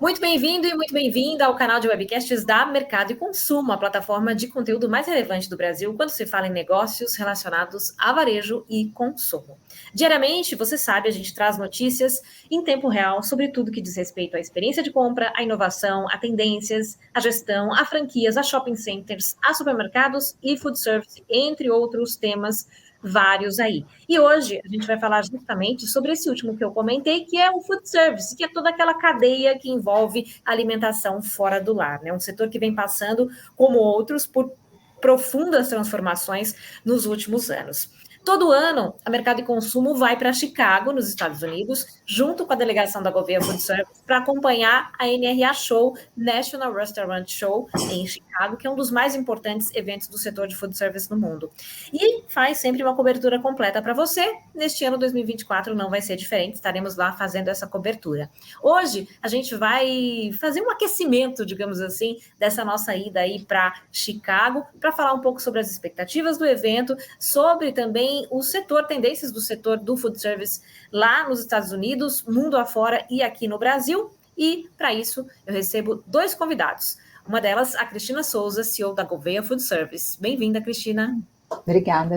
Muito bem-vindo e muito bem-vinda ao canal de webcasts da Mercado e Consumo, a plataforma de conteúdo mais relevante do Brasil quando se fala em negócios relacionados a varejo e consumo. Diariamente, você sabe, a gente traz notícias em tempo real sobre tudo que diz respeito à experiência de compra, à inovação, a tendências, à gestão, a franquias, a shopping centers, a supermercados e food service, entre outros temas vários aí. E hoje a gente vai falar justamente sobre esse último que eu comentei, que é o food service, que é toda aquela cadeia que envolve alimentação fora do lar, né? Um setor que vem passando, como outros, por profundas transformações nos últimos anos. Todo ano, a Mercado e Consumo vai para Chicago, nos Estados Unidos, junto com a delegação da Gouveia Food Service, para acompanhar a NRA Show, National Restaurant Show, em Chicago, que é um dos mais importantes eventos do setor de food service no mundo. E faz sempre uma cobertura completa para você. Neste ano 2024 não vai ser diferente, estaremos lá fazendo essa cobertura. Hoje, a gente vai fazer um aquecimento, digamos assim, dessa nossa ida aí para Chicago, para falar um pouco sobre as expectativas do evento, sobre também o setor, tendências do setor do food service lá nos Estados Unidos, mundo afora e aqui no Brasil. E, para isso, eu recebo dois convidados. Uma delas, a Cristina Souza, CEO da Gouveia Food Service. Bem-vinda, Cristina. Obrigada,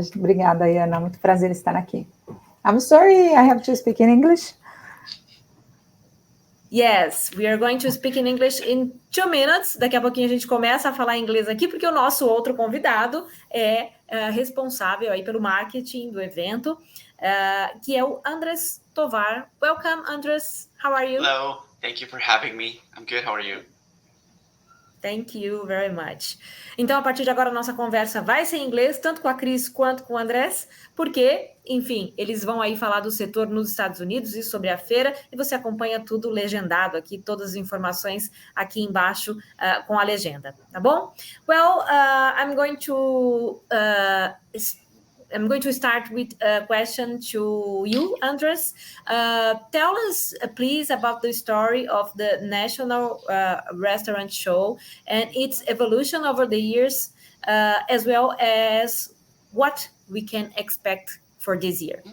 Ana. Muito prazer estar aqui. I'm sorry, I have to speak in English. Yes, we are going to speak in English in 2 minutes. Daqui a pouquinho a gente começa a falar inglês aqui, porque o nosso outro convidado é responsável aí pelo marketing do evento, que é o Andres Tovar. Welcome, Andres. How are you? Hello, thank you for having me. I'm good, how are you? Thank you very much. Então, a partir de agora, a nossa conversa vai ser em inglês, tanto com a Cris quanto com o Andrés, porque, enfim, eles vão aí falar do setor nos Estados Unidos e sobre a feira, e você acompanha tudo legendado aqui, todas as informações aqui embaixo com a legenda, tá bom? Well, I'm going to start with a question to you, Andres. Tell us, please, about the story of the National Restaurant Show and its evolution over the years, as well as what we can expect for this year.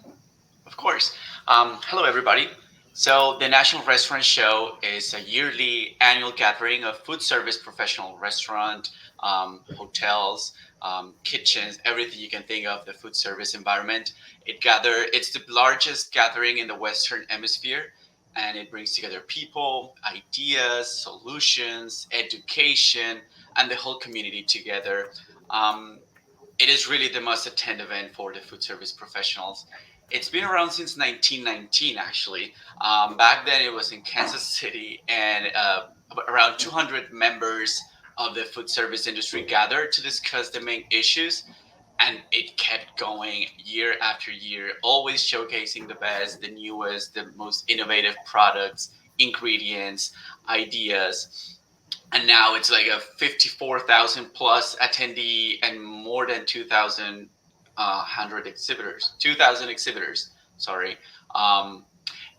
Of course. Hello, everybody. So the National Restaurant Show is a yearly annual gathering of food service professional restaurant, hotels, kitchens, everything you can think of the food service environment. It's the largest gathering in the Western Hemisphere, and it brings together people, ideas, solutions, education, and the whole community together. It is really the must attend event for the food service professionals. It's been around since 1919, actually. Back then it was in Kansas City, and around 200 members of the food service industry gathered to discuss the main issues, and it kept going year after year, always showcasing the best, the newest, the most innovative products, ingredients, ideas. And now it's like a 54,000 plus attendee and more than 2,000 exhibitors. Sorry.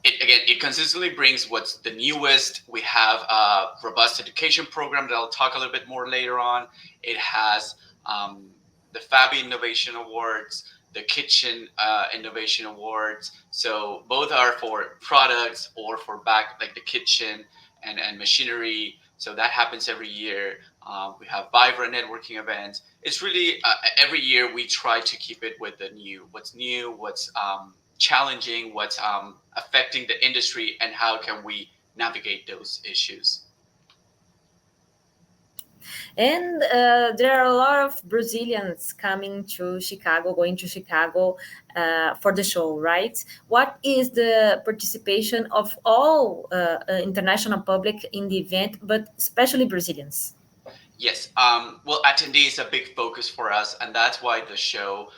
It consistently brings what's the newest. We have a robust education program that I'll talk a little bit more later on. It has the Fabi Innovation Awards, the Kitchen Innovation Awards. So both are for products or for like the kitchen and machinery. So that happens every year. We have vibrant networking events. It's really every year we try to keep it with the what's challenging, what's affecting the industry, and how can we navigate those issues. And there are a lot of Brazilians coming to Chicago, going to Chicago for the show, right? What is the participation of all international public in the event, but especially Brazilians? Yes. Well, attendee is a big focus for us, and that's why the show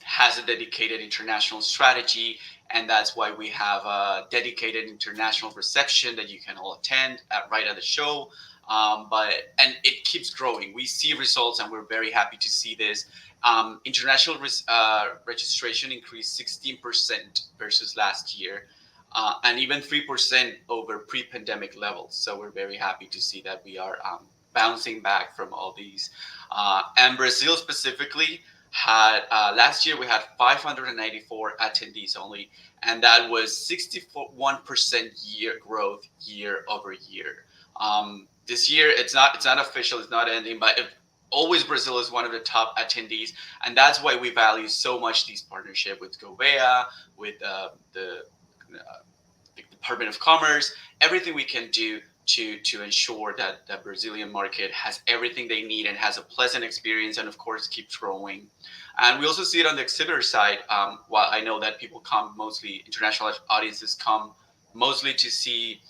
has a dedicated international strategy, and that's why we have a dedicated international reception that you can all attend right at the show. And it keeps growing. We see results, and we're very happy to see this. International registration increased 16% versus last year, and even 3% over pre-pandemic levels. So we're very happy to see that we are bouncing back from all these. And Brazil specifically had last year we had 594 attendees only, and that was 61% growth year over year. This year it's not official, it's not ending, but always Brazil is one of the top attendees, and that's why we value so much these partnership with Gouveia, with the Department of Commerce, everything we can do to ensure that the Brazilian market has everything they need and has a pleasant experience, and of course keeps growing. And we also see it on the exhibitor side. While I know that people come mostly, international audiences come mostly to see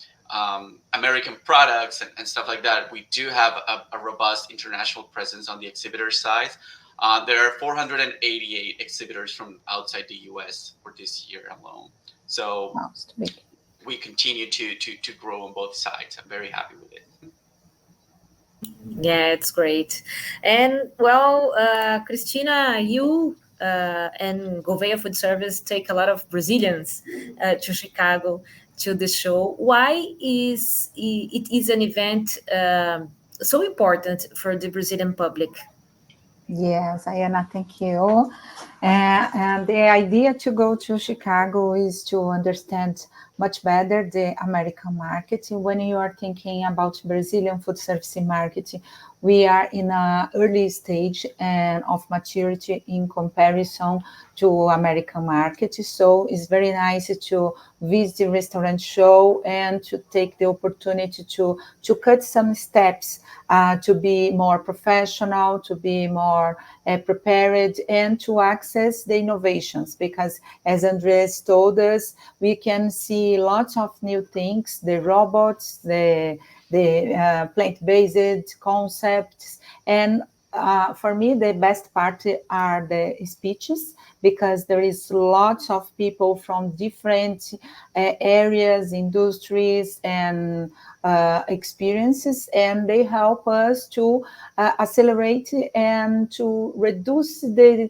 American products and stuff like that, we do have a robust international presence on the exhibitor side. There are 488 exhibitors from outside the US for this year alone. So we continue to grow on both sides. I'm very happy with it. Yeah, it's great. And well, Cristina, you and Gouveia Food Service take a lot of Brazilians to Chicago to the show. Why is it an event so important for the Brazilian public? Yes, Ayana, thank you. And the idea to go to Chicago is to understand much better the American market. When you are thinking about Brazilian food service market, we are in an early stage and of maturity in comparison to American market. So it's very nice to visit the restaurant show and to take the opportunity to cut some steps to be more professional, to be more prepared, and to access the innovations. Because as Andres told us, we can see lots of new things, the robots, the plant-based concepts, and for me, the best part are the speeches, because there is lots of people from different areas, industries, and experiences, and they help us to accelerate and to reduce the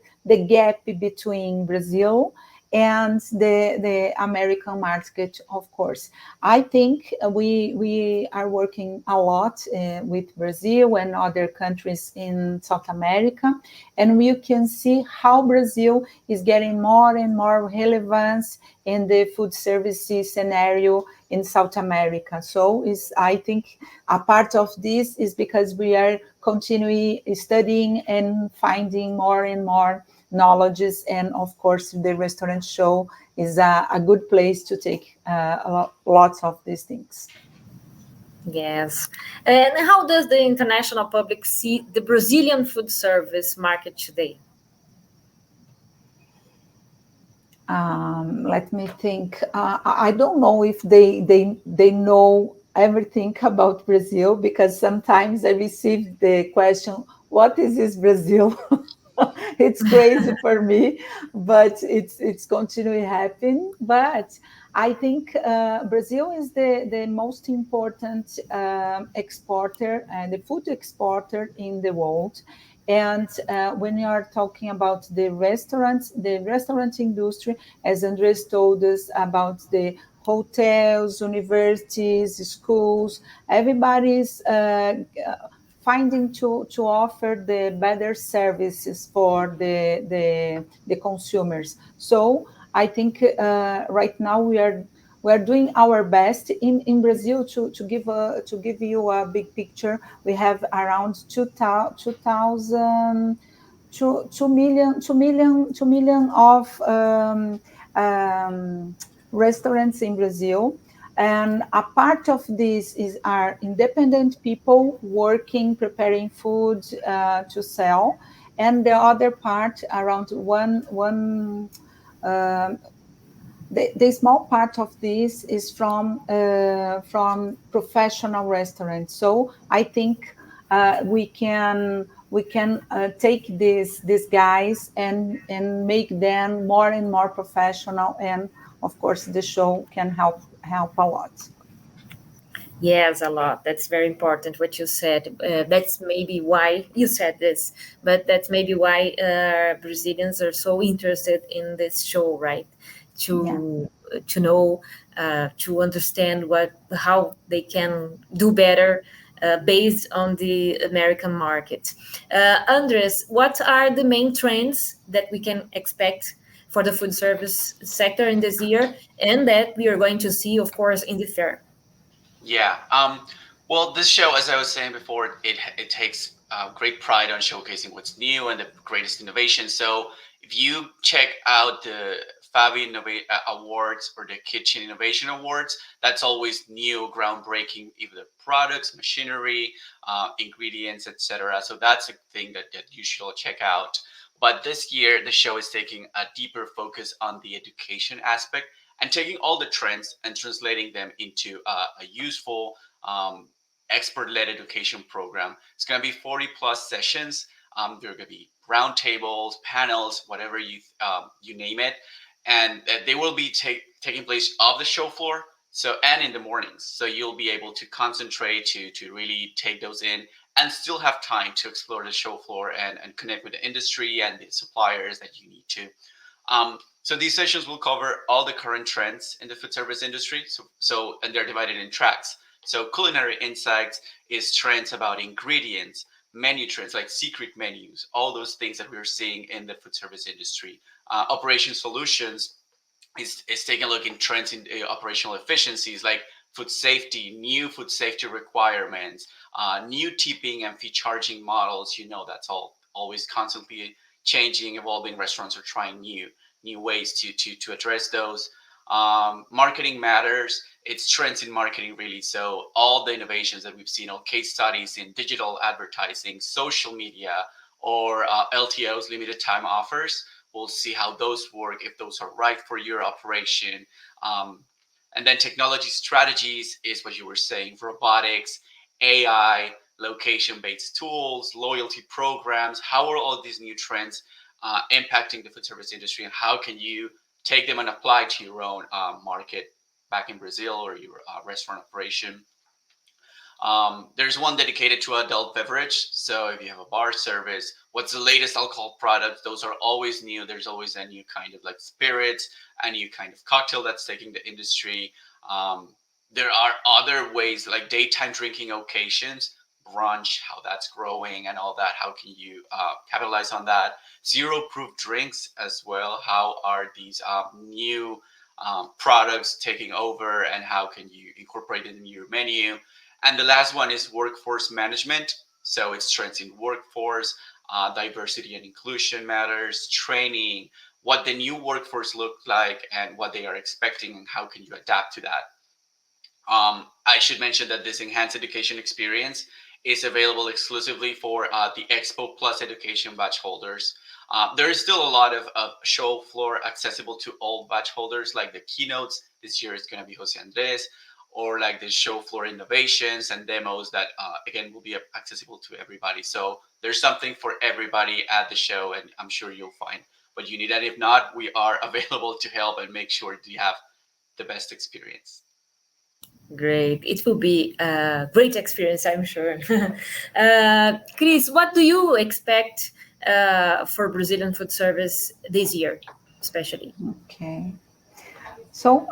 gap between Brazil and the American market, of course. I think we are working a lot with Brazil and other countries in South America, and we can see how Brazil is getting more and more relevance in the food service scenario in South America. So I think a part of this is because we are continuing studying and finding more and more knowledges, and of course the restaurant show is a good place to take lots of these things. Yes. And how does the international public see the Brazilian food service market today? Let me think. I don't know if they know everything about Brazil, because sometimes I receive the question, what is this Brazil? It's crazy for me, but it's continuing happening. But I think Brazil is the most important exporter and the food exporter in the world. And when you are talking about the restaurant industry, as Andres told us about the hotels, universities, schools, everybody's finding to offer the better services for the consumers. So I think right now we are doing our best in Brazil to give you a big picture. We have around 2 million of restaurants in Brazil. And a part of this are independent people working, preparing food to sell. And the other part, around the small part of this is from professional restaurants. So I think we can take these guys and make them more and more professional, and of course the show can help a lot. Yes, a lot. That's very important what you said. That's maybe why you said this, but that's maybe why Brazilians are so interested in this show, right? To know, to understand how they can do better based on the American market. Andres, what are the main trends that we can expect for the food service sector in this year, and that we are going to see, of course, in the fair? Yeah. Well, this show, as I was saying before, it takes great pride on showcasing what's new and the greatest innovation. So if you check out the Fabi Awards or the Kitchen Innovation Awards, that's always new, groundbreaking, either products, machinery, ingredients, etc. So that's a thing that you should check out. But this year, the show is taking a deeper focus on the education aspect and taking all the trends and translating them into a useful expert-led education program. It's going to be 40 plus sessions. There are going to be roundtables, panels, whatever you name it, and they will be taking place off the show floor. So and in the mornings, so you'll be able to concentrate to really take those in and still have time to explore the show floor and connect with the industry and the suppliers that you need to. So these sessions will cover all the current trends in the food service industry. So and they're divided in tracks. So culinary insights is trends about ingredients, menu trends like secret menus, all those things that we're seeing in the food service industry. Operation solutions is taking a look in trends in operational efficiencies like food safety, new food safety requirements, new tipping and fee charging models. That's all always constantly changing, evolving. Restaurants are trying new ways to address those. Marketing matters. It's trends in marketing, really. So all the innovations that we've seen, all case studies in digital advertising, social media, or LTOs, limited time offers. We'll see how those work, if those are right for your operation. And then technology strategies is what you were saying, robotics, AI, location-based tools, loyalty programs. How are all these new trends impacting the food service industry, and how can you take them and apply to your own market back in Brazil or your restaurant operation? There's one dedicated to adult beverage. So if you have a bar service, what's the latest alcohol product? Those are always new. There's always a new kind of like spirits, a new kind of cocktail that's taking the industry. There are other ways like daytime drinking occasions, brunch, how that's growing and all that. How can you capitalize on that? Zero proof drinks as well. How are these new products taking over, and how can you incorporate it in your menu? And the last one is workforce management. So it's trends in workforce, diversity and inclusion matters, training, what the new workforce look like and what they are expecting, and how can you adapt to that. I should mention that this enhanced education experience is available exclusively for the Expo Plus education badge holders. There is still a lot of show floor accessible to all badge holders, like the keynotes. This year is going to be Jose Andres, or like the show floor innovations and demos that, again, will be accessible to everybody. So there's something for everybody at the show, and I'm sure you'll find what you need. And if not, we are available to help and make sure you have the best experience. Great. It will be a great experience, I'm sure. Chris, what do you expect for Brazilian food service this year, especially? Okay. So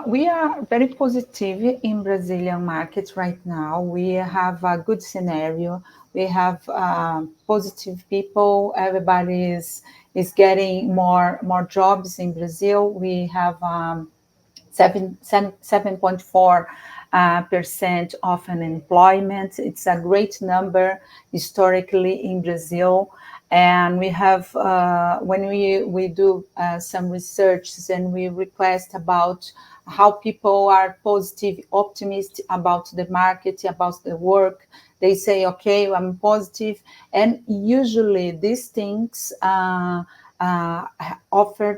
we are very positive in Brazilian market right now. We have a good scenario. We have positive people. Everybody is getting more jobs in Brazil. We have 7.4% of unemployment. It's a great number historically in Brazil. And we have, when we do some research and we request about how people are positive, optimistic about the market, about the work, they say, okay, I'm positive. And usually these things offer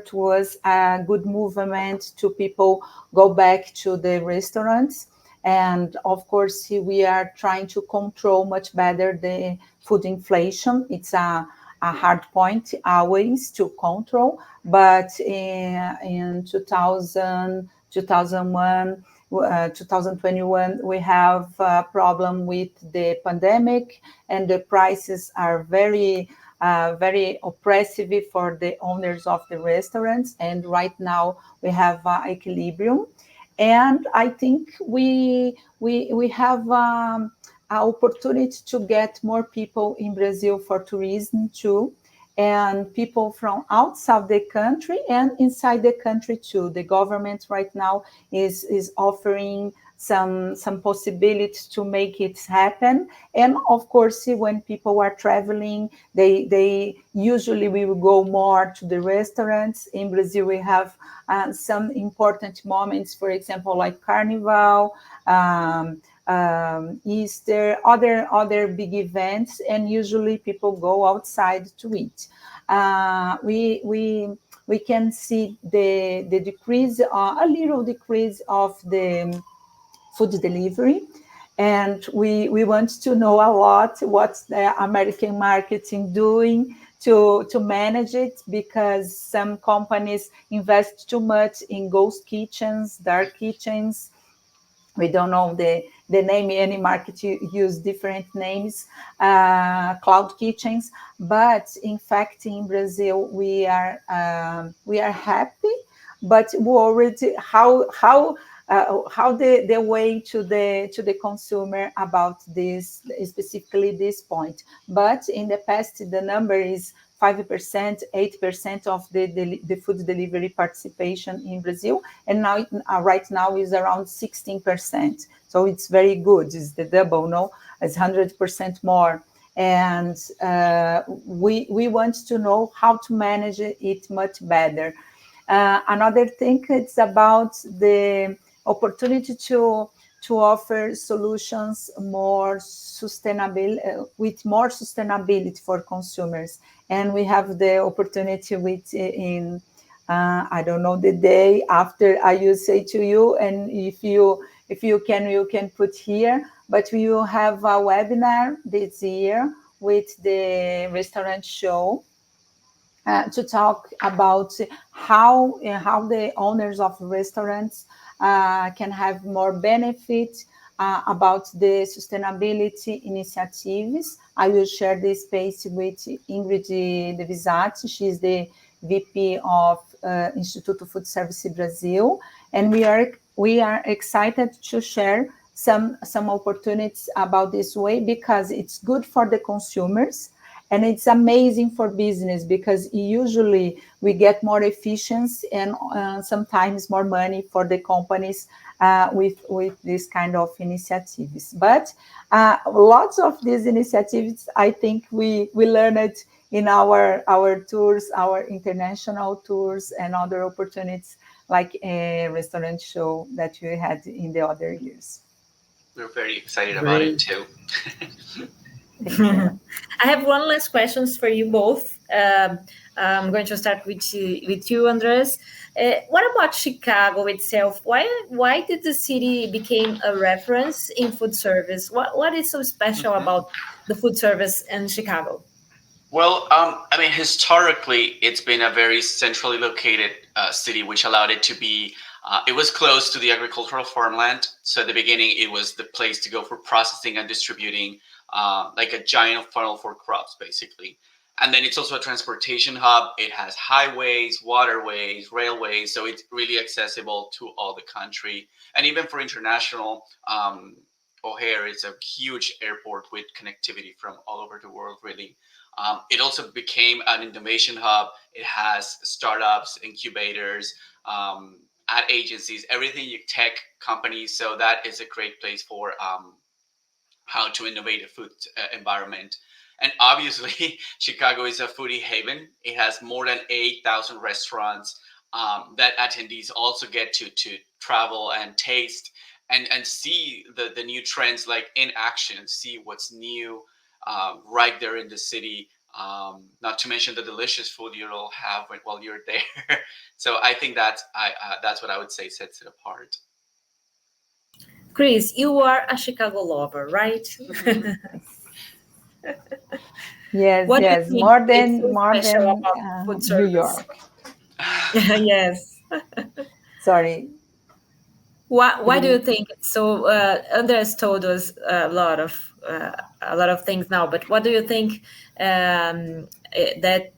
to us a good movement to people go back to the restaurants. And of course, we are trying to control much better the food inflation. It's a hard point always to control, but in 2021, we have a problem with the pandemic, and the prices are very oppressive for the owners of the restaurants. And right now we have equilibrium. And I think we have opportunity to get more people in Brazil for tourism too, and people from outside the country and inside the country too. The government right now is offering some possibilities to make it happen. And of course, when people are traveling, they usually will go more to the restaurants. In Brazil, we have some important moments, for example, like Carnival, Easter, other big events, and usually people go outside to eat. We can see the decrease, a little decrease of the food delivery, and we want to know a lot what's the American marketing doing to manage it, because some companies invest too much in ghost kitchens, dark kitchens. We don't know the name. Any market use different names, cloud kitchens. But in fact, in Brazil, we are happy, but worried how the way to the consumer about this, specifically this point. But in the past, the number is 5%, 8% of the food delivery participation in Brazil, and now right now is around 16%. So it's very good. It's the double, no? It's 100% more. And we want to know how to manage it much better. Another thing, it's about the opportunity to offer solutions more sustainable, with more sustainability for consumers. And we have the opportunity in I don't know, the day after I will say to you, and if you can put here, but we will have a webinar this year with the restaurant show, to talk about how the owners of restaurants can have more benefit about the sustainability initiatives. I will share this space with Ingrid De Visati. She's the VP of Instituto Foodservice Brazil, and we are excited to share some opportunities about this way, because it's good for the consumers. And it's amazing for business, because usually we get more efficiency and sometimes more money for the companies with this kind of initiatives. But lots of these initiatives, I think we learned it in our tours, our international tours, and other opportunities like a restaurant show that we had in the other years. We're very excited about it too. I have one last question for you both. I'm going to start with you, Andres. What about Chicago itself? Why did the city become a reference in food service? What is so special about the food service in Chicago? Well, I mean, historically, it's been a very centrally located city, which allowed it to be. It was close to the agricultural farmland. So at the beginning, it was the place to go for processing and distributing, like a giant funnel for crops, basically. And then it's also a transportation hub. It has highways, waterways, railways. So it's really accessible to all the country. And even for international, O'Hare is a huge airport with connectivity from all over the world, really. It also became an innovation hub. It has startups, incubators, ad agencies, everything, tech companies. So that is a great place for how to innovate a food environment. And obviously, Chicago is a foodie haven. It has more than 8,000 restaurants that attendees also get to travel and taste and see the new trends, like in action, see what's new right there in the city. Not to mention the delicious food you'll have while you're there. So I think that's what I would say sets it apart. Chris, you are a Chicago lover, right? Yes, yes, more than New York. Yes. Sorry. Why do you think so? Andres told us a lot of things now, but what do you think that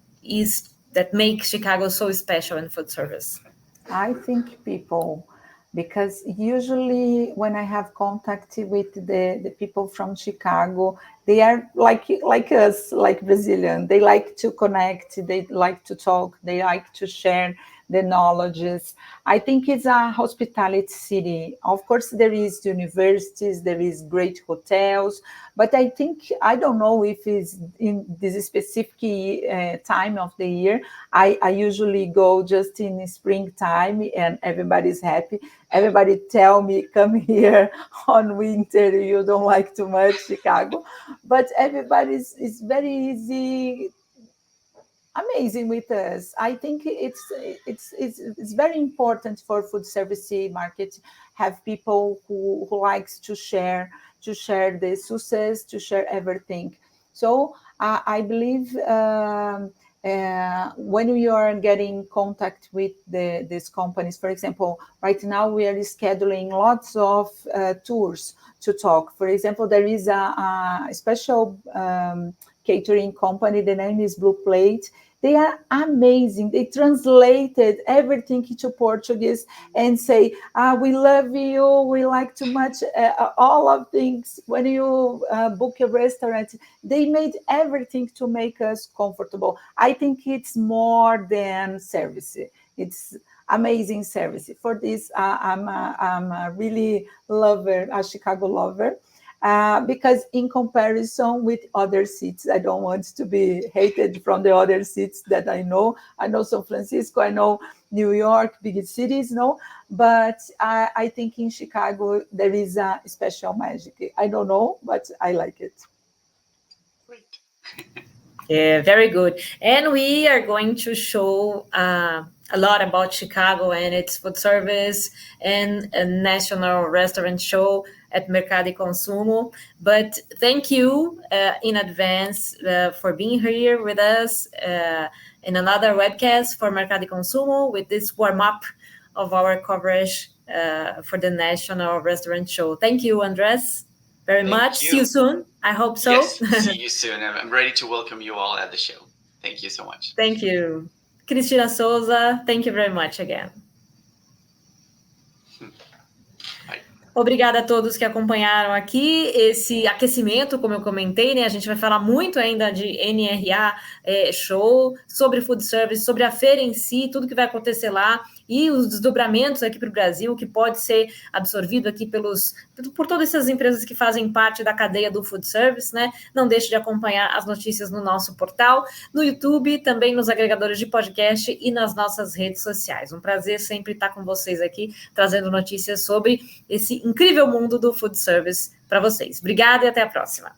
makes Chicago so special in food service? I think people because usually when I have contact with the people from Chicago, they are like us, like Brazilian. They like to connect, they like to talk, they like to share the knowledges. I think it's a hospitality city. Of course, there is universities, there is great hotels, but I think, I don't know if it's in this specific time of the year. I usually go just in springtime and everybody's happy. Everybody tell me, come here on winter, you don't like too much Chicago. But everybody is very easy, amazing with us. I think it's very important for food service market have people who likes to share the success, to share everything. So I believe when you are getting contact with these companies, for example, right now we are scheduling lots of tours to talk. For example, there is a special catering company. The name is Blue Plate. They are amazing. They translated everything into Portuguese and say, we love you. We like too much all of things. When you book a restaurant, they made everything to make us comfortable. I think it's more than service. It's amazing service. For this, I'm a really lover, a Chicago lover. Because in comparison with other cities, I don't want to be hated from the other cities that I know. I know San Francisco, I know New York, big cities, no? But I think in Chicago, there is a special magic. I don't know, but I like it. Great. Yeah, very good. And we are going to show a lot about Chicago and its food service and a national restaurant show at Mercado e Consumo. But thank you in advance for being here with us in another webcast for Mercado e Consumo with this warm-up of our coverage for the national restaurant show. Thank you, Andres, very much. You. See you soon. I hope so. Yes, see you soon. I'm ready to welcome you all at the show. Thank you so much. Thank you. Cristina Souza, thank you very much again. Bye. Obrigada a todos que acompanharam aqui esse aquecimento, como eu comentei, né? A gente vai falar muito ainda de NRA Show, sobre food service, sobre a feira em si, tudo que vai acontecer lá e os desdobramentos aqui para o Brasil, que pode ser absorvido aqui por todas essas empresas que fazem parte da cadeia do food service, né? Não deixe de acompanhar as notícias no nosso portal, no YouTube, também nos agregadores de podcast e nas nossas redes sociais. Um prazer sempre estar com vocês aqui, trazendo notícias sobre esse incrível mundo do food service para vocês. Obrigada e até a próxima.